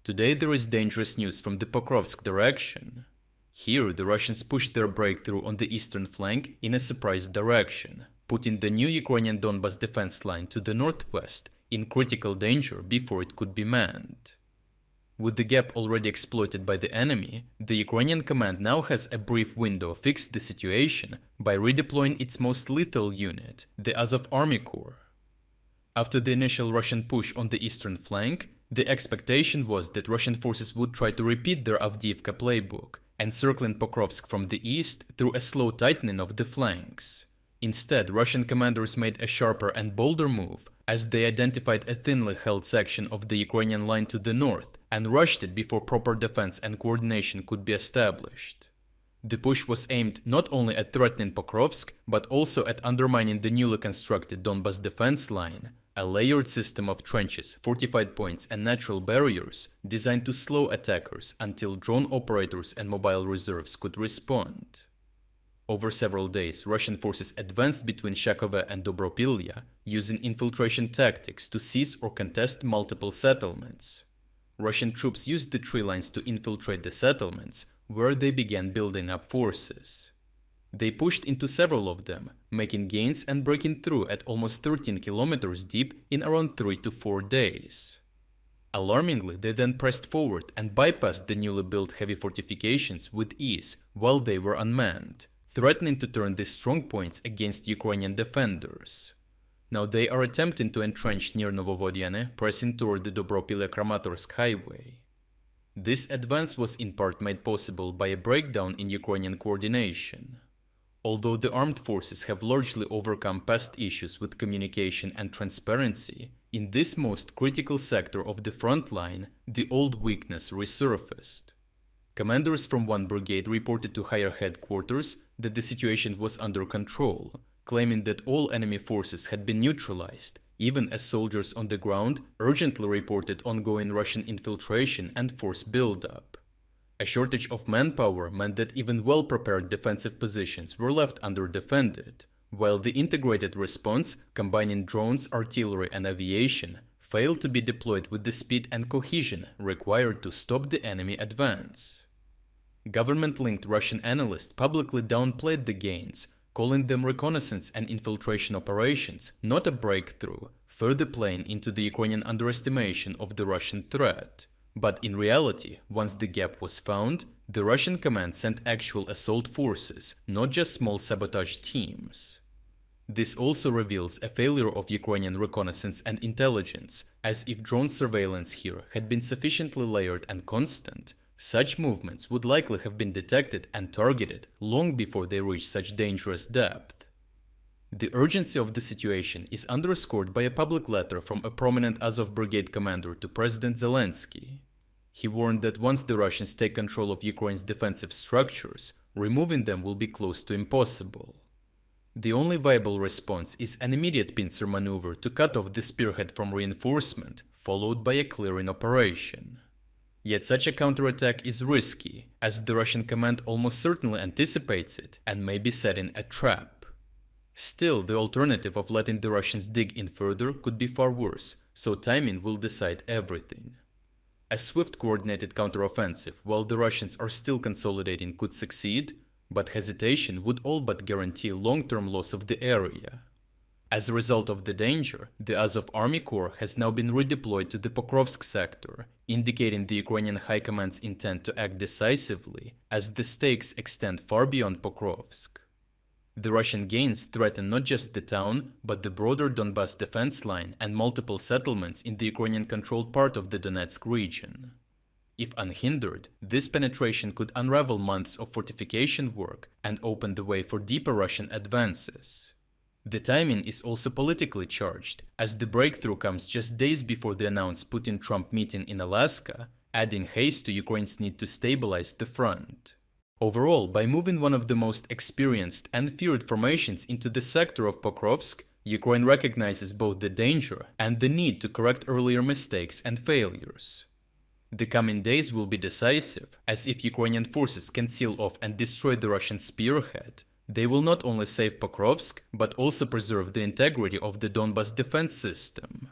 Today there is dangerous news from the Pokrovsk direction. Here the Russians pushed their breakthrough on the eastern flank in a surprise direction, putting the new Ukrainian Donbas defense line to the northwest in critical danger before it could be manned. With the gap already exploited by the enemy, the Ukrainian command now has a brief window to fix the situation by redeploying its most lethal unit, the Azov Army Corps. After the initial Russian push on the eastern flank, the expectation was that Russian forces would try to repeat their Avdiivka playbook, encircling Pokrovsk from the east through a slow tightening of the flanks. Instead, Russian commanders made a sharper and bolder move, as they identified a thinly held section of the Ukrainian line to the north and rushed it before proper defense and coordination could be established. The push was aimed not only at threatening Pokrovsk, but also at undermining the newly constructed Donbas defense line, a layered system of trenches, fortified points and natural barriers designed to slow attackers until drone operators and mobile reserves could respond. Over several days, Russian forces advanced between Shakove and Dobropilya, using infiltration tactics to seize or contest multiple settlements. Russian troops used the tree lines to infiltrate the settlements, where they began building up forces. They pushed into several of them, making gains and breaking through at almost 13 kilometers deep in around 3 to 4 days. Alarmingly, they then pressed forward and bypassed the newly built heavy fortifications with ease while they were unmanned, threatening to turn these strong points against Ukrainian defenders. Now they are attempting to entrench near Novovodyane, pressing toward the Dobropilya-Kramatorsk highway. This advance was in part made possible by a breakdown in Ukrainian coordination. Although the armed forces have largely overcome past issues with communication and transparency, in this most critical sector of the front line, the old weakness resurfaced. Commanders from one brigade reported to higher headquarters that the situation was under control, claiming that all enemy forces had been neutralized, even as soldiers on the ground urgently reported ongoing Russian infiltration and force buildup. A shortage of manpower meant that even well-prepared defensive positions were left underdefended, while the integrated response, combining drones, artillery and aviation, failed to be deployed with the speed and cohesion required to stop the enemy advance. Government-linked Russian analysts publicly downplayed the gains, calling them reconnaissance and infiltration operations, not a breakthrough, further playing into the Ukrainian underestimation of the Russian threat. But in reality, once the gap was found, the Russian command sent actual assault forces, not just small sabotage teams. This also reveals a failure of Ukrainian reconnaissance and intelligence, as if drone surveillance here had been sufficiently layered and constant, such movements would likely have been detected and targeted long before they reached such dangerous depth. The urgency of the situation is underscored by a public letter from a prominent Azov Brigade commander to President Zelensky. He warned that once the Russians take control of Ukraine's defensive structures, removing them will be close to impossible. The only viable response is an immediate pincer maneuver to cut off the spearhead from reinforcement, followed by a clearing operation. Yet such a counterattack is risky, as the Russian command almost certainly anticipates it and may be setting a trap. Still, the alternative of letting the Russians dig in further could be far worse, so timing will decide everything. A swift coordinated counteroffensive while the Russians are still consolidating could succeed, but hesitation would all but guarantee long-term loss of the area. As a result of the danger, the Azov Army Corps has now been redeployed to the Pokrovsk sector, indicating the Ukrainian High Command's intent to act decisively, as the stakes extend far beyond Pokrovsk. The Russian gains threaten not just the town, but the broader Donbas defense line and multiple settlements in the Ukrainian-controlled part of the Donetsk region. If unhindered, this penetration could unravel months of fortification work and open the way for deeper Russian advances. The timing is also politically charged, as the breakthrough comes just days before the announced Putin-Trump meeting in Alaska, adding haste to Ukraine's need to stabilize the front. Overall, by moving one of the most experienced and feared formations into the sector of Pokrovsk, Ukraine recognizes both the danger and the need to correct earlier mistakes and failures. The coming days will be decisive, as if Ukrainian forces can seal off and destroy the Russian spearhead, they will not only save Pokrovsk, but also preserve the integrity of the Donbas defense system.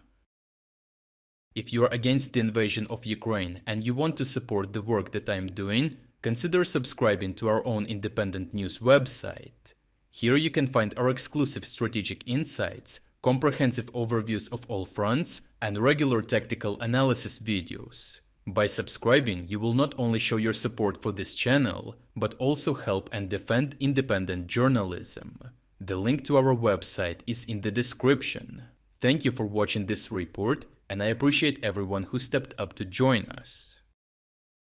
If you are against the invasion of Ukraine and you want to support the work that I am doing, consider subscribing to our own independent news website. Here you can find our exclusive strategic insights, comprehensive overviews of all fronts, and regular tactical analysis videos. By subscribing, you will not only show your support for this channel, but also help and defend independent journalism. The link to our website is in the description. Thank you for watching this report, and I appreciate everyone who stepped up to join us.